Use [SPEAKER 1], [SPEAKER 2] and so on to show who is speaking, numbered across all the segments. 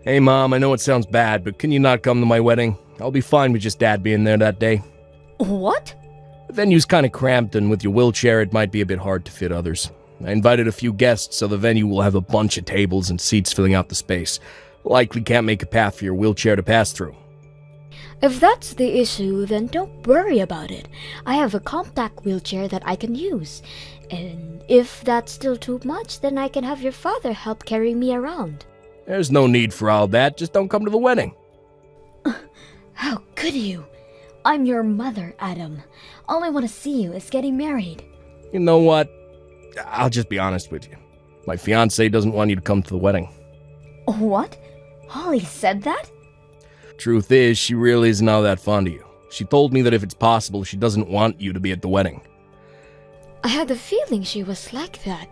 [SPEAKER 1] Hey Mom, I know it sounds bad, but can you not come to my wedding? I'll be fine with just Dad being there that day.
[SPEAKER 2] What?
[SPEAKER 1] The venue's kinda cramped, and with your wheelchair it might be a bit hard to fit others. I invited a few guests, so the venue will have a bunch of tables and seats filling out the space. Likely can't make a path for your wheelchair to pass through.
[SPEAKER 2] If that's the issue, then don't worry about it. I have a compact wheelchair that I can use. And if that's still too much, then I can have your father help carry me around.
[SPEAKER 1] There's no need for all that, just don't come to the wedding.
[SPEAKER 2] How could you? I'm your mother, Adam. All I want to see you is getting married.
[SPEAKER 1] You know what? I'll just be honest with you. My fiancée doesn't want you to come to the wedding.
[SPEAKER 2] What? Holly said that?
[SPEAKER 1] Truth is, she really isn't all that fond of you. She told me that if it's possible, she doesn't want you to be at the wedding.
[SPEAKER 2] I had the feeling she was like that.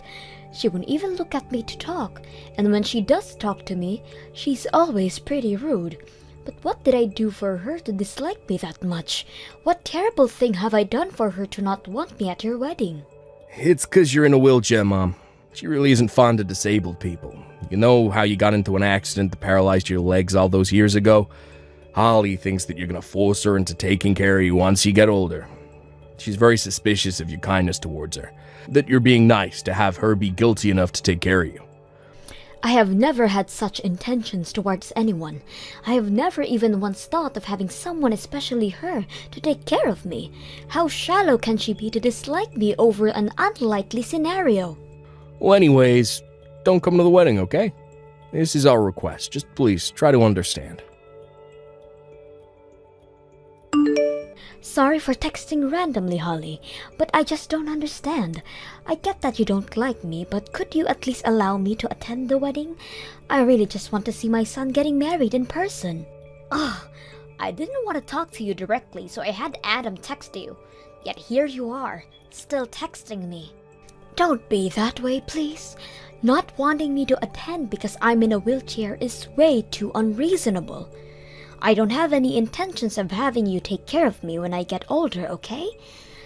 [SPEAKER 2] She won't even look at me to talk, and when she does talk to me, she's always pretty rude. But what did I do for her to dislike me that much? What terrible thing have I done for her to not want me at her wedding?
[SPEAKER 1] It's 'cause you're in a wheelchair, Mom. She really isn't fond of disabled people. You know how you got into an accident that paralyzed your legs all those years ago? Holly thinks that you're gonna force her into taking care of you once you get older. She's very suspicious of your kindness towards her, that you're being nice to have her be guilty enough to take care of you.
[SPEAKER 2] I have never had such intentions towards anyone. I have never even once thought of having someone, especially her, to take care of me. How shallow can she be to dislike me over an unlikely scenario?
[SPEAKER 1] Well, anyways, don't come to the wedding, okay? This is our request. Just please try to understand.
[SPEAKER 2] Sorry for texting randomly, Holly, but I just don't understand. I get that you don't like me, but could you at least allow me to attend the wedding? I really just want to see my son getting married in person. Ugh, I didn't want to talk to you directly, so I had Adam text you. Yet here you are, still texting me. Don't be that way, please. Not wanting me to attend because I'm in a wheelchair is way too unreasonable. I don't have any intentions of having you take care of me when I get older, okay?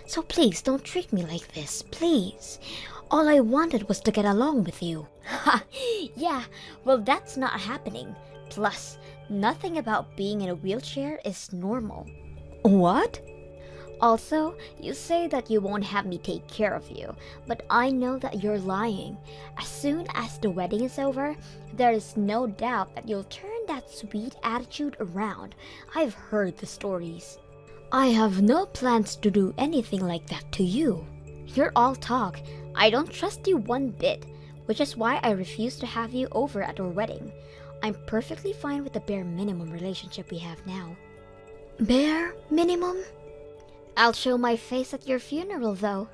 [SPEAKER 2] So please don't treat me like this, please. All I wanted was to get along with you. Ha! Yeah, well that's not happening. Plus, nothing about being in a wheelchair is normal. What? Also, you say that you won't have me take care of you, but I know that you're lying. As soon as the wedding is over, there is no doubt that you'll turn that sweet attitude around. I've heard the stories. I have no plans to do anything like that to you. You're all talk. I don't trust you one bit, which is why I refuse to have you over at our wedding. I'm perfectly fine with the bare minimum relationship we have now. Bare minimum? I'll show my face at your funeral, though.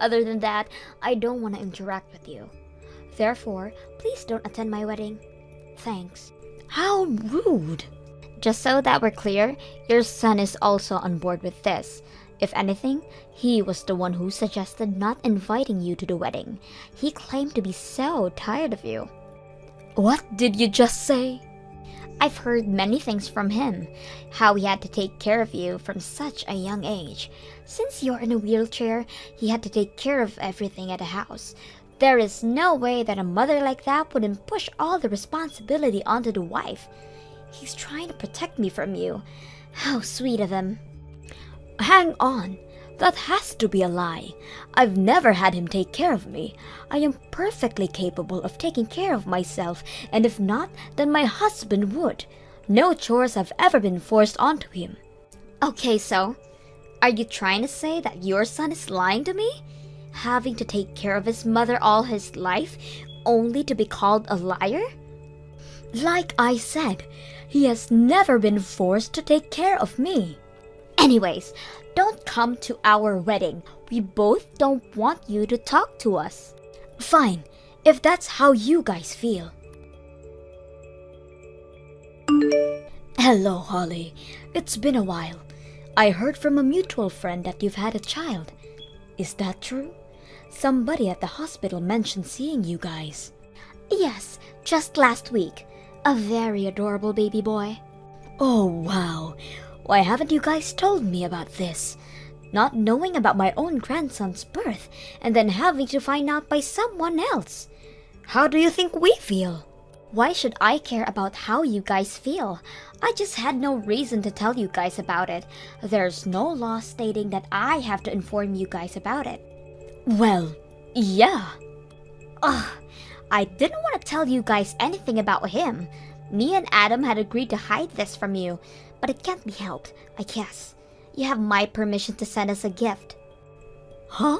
[SPEAKER 2] Other than that, I don't want to interact with you. Therefore, please don't attend my wedding. Thanks. How rude! Just so that we're clear, your son is also on board with this. If anything, he was the one who suggested not inviting you to the wedding. He claimed to be so tired of you. What did you just say? I've heard many things from him. How he had to take care of you from such a young age. Since you're in a wheelchair, he had to take care of everything at the house. There is no way that a mother like that wouldn't push all the responsibility onto the wife. He's trying to protect me from you. How sweet of him. Hang on. That has to be a lie. I've never had him take care of me. I am perfectly capable of taking care of myself, and if not, then my husband would. No chores have ever been forced onto him. Okay, so, are you trying to say that your son is lying to me? Having to take care of his mother all his life, only to be called a liar? Like I said, he has never been forced to take care of me. Anyways, don't come to our wedding. We both don't want you to talk to us. Fine, if that's how you guys feel. Hello, Holly. It's been a while. I heard from a mutual friend that you've had a child. Is that true? Somebody at the hospital mentioned seeing you guys. Yes, just last week. A very adorable baby boy. Oh, wow. Why haven't you guys told me about this? Not knowing about my own grandson's birth, and then having to find out by someone else. How do you think we feel? Why should I care about how you guys feel? I just had no reason to tell you guys about it. There's no law stating that I have to inform you guys about it. Well, yeah. Ugh, I didn't want to tell you guys anything about him. Me and Adam had agreed to hide this from you, but it can't be helped, I guess. You have my permission to send us a gift. Huh?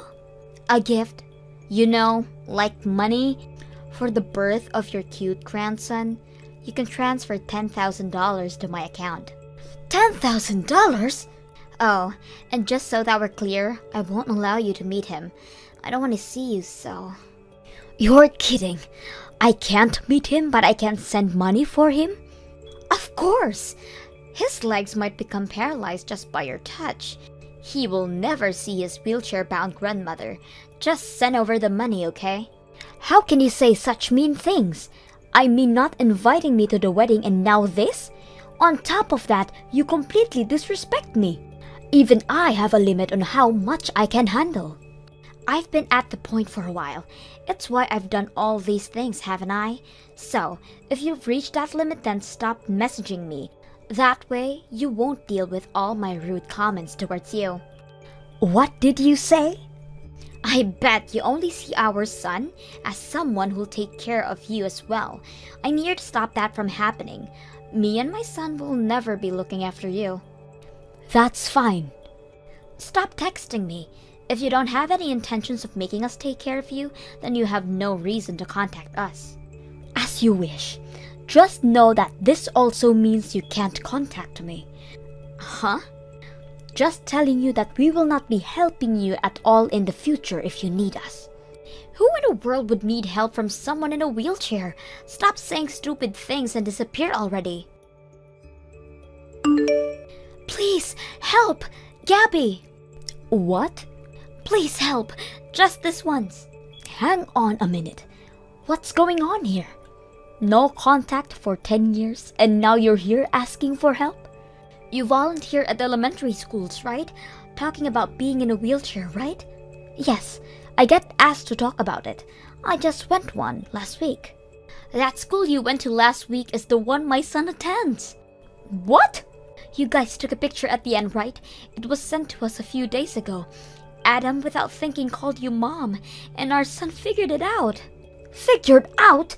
[SPEAKER 2] A gift? You know, like money? For the birth of your cute grandson, you can transfer $10,000 to my account. $10,000? Oh, and just so that we're clear, I won't allow you to meet him. I don't want to see you, so... You're kidding. I can't meet him, but I can send money for him? Of course! His legs might become paralyzed just by your touch. He will never see his wheelchair-bound grandmother. Just send over the money, okay? How can you say such mean things? I mean not inviting me to the wedding and now this? On top of that, you completely disrespect me. Even I have a limit on how much I can handle. I've been at the point for a while. It's why I've done all these things, haven't I? So, if you've reached that limit, then stop messaging me. That way, you won't deal with all my rude comments towards you. What did you say? I bet you only see our son as someone who'll take care of you as well. I'm here to stop that from happening. Me and my son will never be looking after you. That's fine. Stop texting me. If you don't have any intentions of making us take care of you, then you have no reason to contact us. As you wish. Just know that this also means you can't contact me. Huh? Just telling you that we will not be helping you at all in the future if you need us. Who in the world would need help from someone in a wheelchair? Stop saying stupid things and disappear already. Please, help! Gabby! What? Please help! Just this once. Hang on a minute. What's going on here? No contact for 10 years and now you're here asking for help? You volunteer at elementary schools, right? Talking about being in a wheelchair, right? Yes, I get asked to talk about it. I just went one last week. That school you went to last week is the one my son attends. What? You guys took a picture at the end, right? It was sent to us a few days ago. Adam, without thinking, called you Mom, and our son figured it out. Figured out?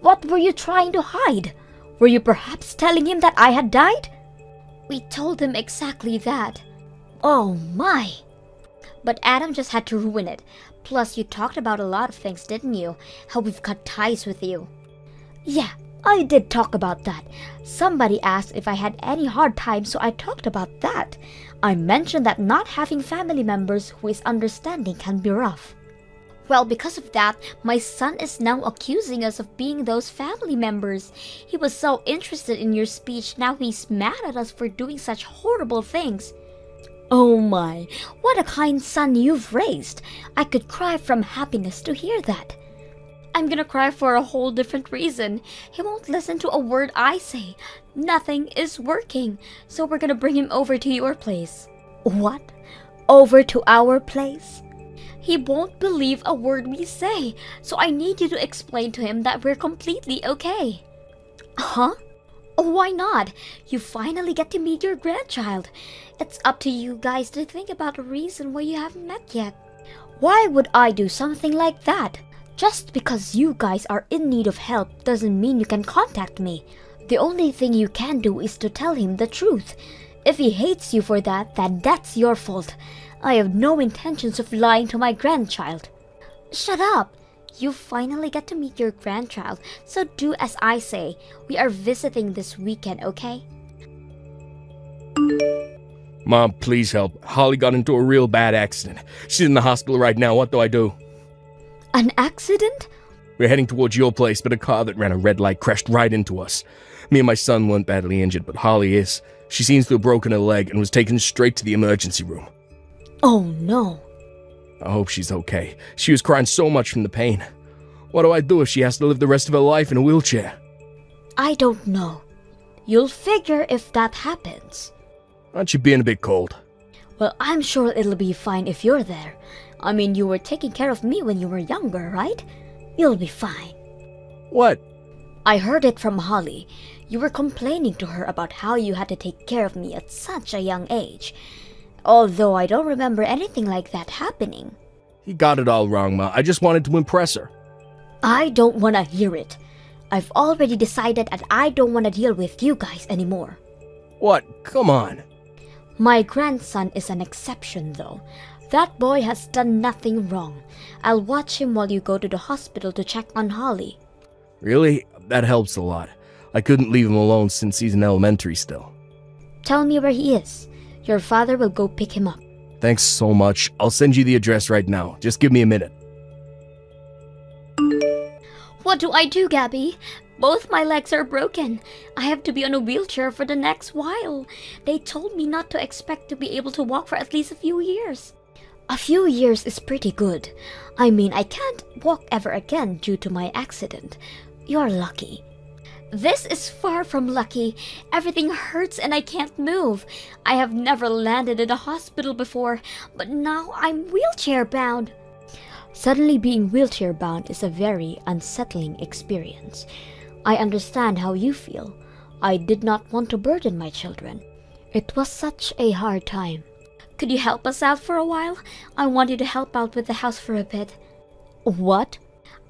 [SPEAKER 2] What were you trying to hide? Were you perhaps telling him that I had died? We told him exactly that. Oh my! But Adam just had to ruin it. Plus, you talked about a lot of things, didn't you? How we've cut ties with you. Yeah, I did talk about that. Somebody asked if I had any hard times, so I talked about that. I mentioned that not having family members who is understanding can be rough. Well, because of that, my son is now accusing us of being those family members. He was so interested in your speech, now he's mad at us for doing such horrible things. Oh my, what a kind son you've raised. I could cry from happiness to hear that. I'm gonna cry for a whole different reason. He won't listen to a word I say. Nothing is working, so we're gonna bring him over to your place. What? Over to our place? He won't believe a word we say, so I need you to explain to him that we're completely okay. Huh? Why not? You finally get to meet your grandchild. It's up to you guys to think about a reason why you haven't met yet. Why would I do something like that? Just because you guys are in need of help doesn't mean you can contact me. The only thing you can do is to tell him the truth. If he hates you for that, then that's your fault. I have no intentions of lying to my grandchild. Shut up! You finally get to meet your grandchild, so do as I say. We are visiting this weekend, okay?
[SPEAKER 1] Mom, please help. Holly got into a real bad accident. She's in the hospital right now. What do I do?
[SPEAKER 2] An accident?
[SPEAKER 1] We're heading towards your place, but a car that ran a red light crashed right into us. Me and my son weren't badly injured, but Holly is. She seems to have broken her leg and was taken straight to the emergency room.
[SPEAKER 2] Oh no.
[SPEAKER 1] I hope she's okay. She was crying so much from the pain. What do I do if she has to live the rest of her life in a wheelchair?
[SPEAKER 2] I don't know. You'll figure if that happens.
[SPEAKER 1] Aren't you being a bit cold?
[SPEAKER 2] Well, I'm sure it'll be fine if you're there. I mean, you were taking care of me when you were younger, right? You'll be fine.
[SPEAKER 1] What?
[SPEAKER 2] I heard it from Holly. You were complaining to her about how you had to take care of me at such a young age. Although I don't remember anything like that happening.
[SPEAKER 1] You got it all wrong, Ma. I just wanted to impress her.
[SPEAKER 2] I don't want to hear it. I've already decided that I don't want to deal with you guys anymore.
[SPEAKER 1] What? Come on.
[SPEAKER 2] My grandson is an exception, though. That boy has done nothing wrong. I'll watch him while you go to the hospital to check on Holly.
[SPEAKER 1] Really? That helps a lot. I couldn't leave him alone since he's in elementary still.
[SPEAKER 2] Tell me where he is. Your father will go pick him up.
[SPEAKER 1] Thanks so much. I'll send you the address right now. Just give me a minute.
[SPEAKER 2] What do I do, Gabby? Both my legs are broken. I have to be on a wheelchair for the next while. They told me not to expect to be able to walk for at least a few years. A few years is pretty good. I mean, I can't walk ever again due to my accident. You're lucky. This is far from lucky. Everything hurts and I can't move. I have never landed in a hospital before, but now I'm wheelchair bound. Suddenly being wheelchair bound is a very unsettling experience. I understand how you feel. I did not want to burden my children. It was such a hard time. Could you help us out for a while? I want you to help out with the house for a bit. What?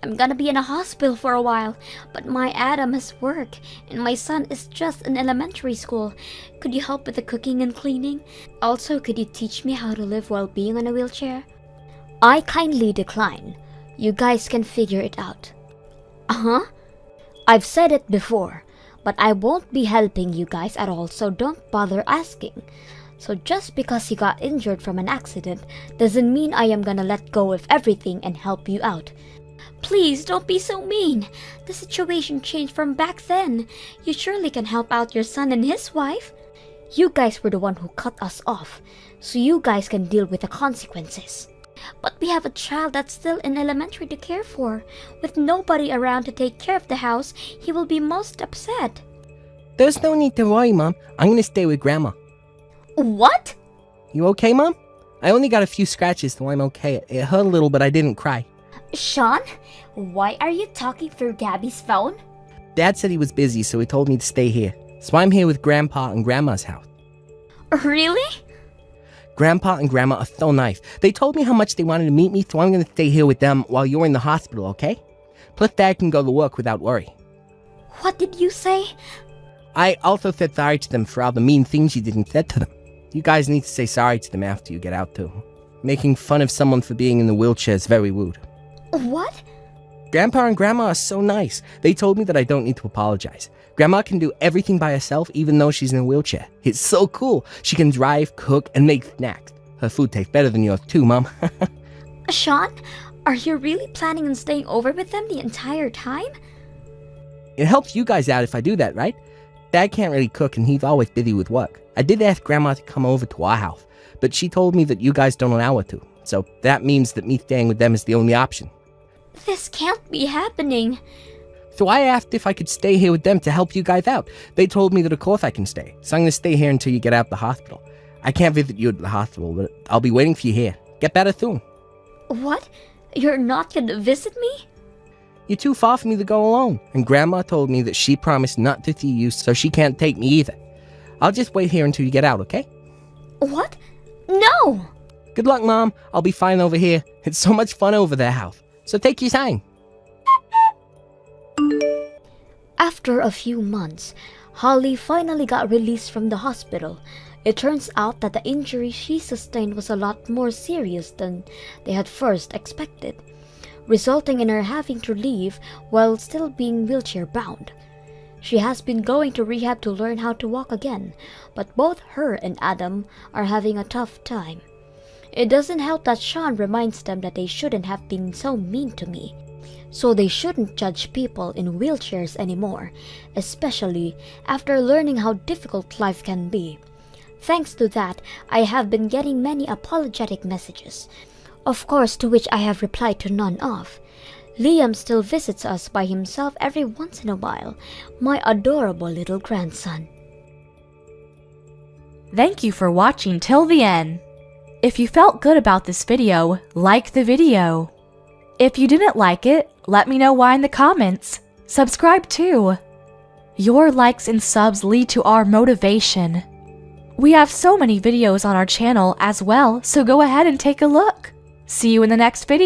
[SPEAKER 2] I'm gonna be in a hospital for a while, but my Adam has work, and my son is just in elementary school. Could you help with the cooking and cleaning? Also, could you teach me how to live while being on a wheelchair? I kindly decline. You guys can figure it out. Uh-huh. I've said it before, but I won't be helping you guys at all, so don't bother asking. So just because you got injured from an accident doesn't mean I am gonna let go of everything and help you out. Please don't be so mean. The situation changed from back then. You surely can help out your son and his wife. You guys were the one who cut us off, so you guys can deal with the consequences. But we have a child that's still in elementary to care for. With nobody around to take care of the house, he will be most upset.
[SPEAKER 3] There's no need to worry, Mom. I'm gonna stay with Grandma.
[SPEAKER 2] What?
[SPEAKER 3] You okay, Mom? I only got a few scratches, so I'm okay. It hurt a little, but I didn't cry.
[SPEAKER 2] Sean, why are you talking through Gabby's phone?
[SPEAKER 3] Dad said he was busy, so he told me to stay here. So I'm here with Grandpa and Grandma's house.
[SPEAKER 2] Really?
[SPEAKER 3] Grandpa and Grandma are so nice. They told me how much they wanted to meet me, so I'm gonna stay here with them while you're in the hospital, okay? Plus, Dad can go to work without worry.
[SPEAKER 2] What did you say?
[SPEAKER 3] I also said sorry to them for all the mean things you did and said to them. You guys need to say sorry to them after you get out, too. Making fun of someone for being in the wheelchair is very rude.
[SPEAKER 2] What?
[SPEAKER 3] Grandpa and Grandma are so nice. They told me that I don't need to apologize. Grandma can do everything by herself even though she's in a wheelchair. It's so cool. She can drive, cook, and make snacks. Her food tastes better than yours too, Mom.
[SPEAKER 2] Sean, are you really planning on staying over with them the entire time?
[SPEAKER 3] It helps you guys out if I do that, right? Dad can't really cook and he's always busy with work. I did ask Grandma to come over to our house, but she told me that you guys don't allow her to. So that means that me staying with them is the only option.
[SPEAKER 2] This can't be happening.
[SPEAKER 3] So I asked if I could stay here with them to help you guys out. They told me that of course I can stay, so I'm gonna stay here until you get out of the hospital. I can't visit you at the hospital, but I'll be waiting for you here. Get better soon.
[SPEAKER 2] What? You're not gonna visit me?
[SPEAKER 3] You're too far for me to go alone, and Grandma told me that she promised not to see you, so she can't take me either. I'll just wait here until you get out, okay?
[SPEAKER 2] What? No!
[SPEAKER 3] Good luck, Mom. I'll be fine over here. It's so much fun over their house. So take your time.
[SPEAKER 2] After a few months, Holly finally got released from the hospital. It turns out that the injury she sustained was a lot more serious than they had first expected, resulting in her having to leave while still being wheelchair bound. She has been going to rehab to learn how to walk again, but both her and Adam are having a tough time. It doesn't help that Sean reminds them that they shouldn't have been so mean to me. So they shouldn't judge people in wheelchairs anymore, especially after learning how difficult life can be. Thanks to that, I have been getting many apologetic messages, of course to which I have replied to none of. Liam still visits us by himself every once in a while, my adorable little grandson.
[SPEAKER 4] Thank you for watching till the end. If you felt good about this video, like the video. If you didn't like it, let me know why in the comments. subscribe too. Your likes and subs lead to our motivation. We have so many videos on our channel as well, so go ahead and take a look. See you in the next video.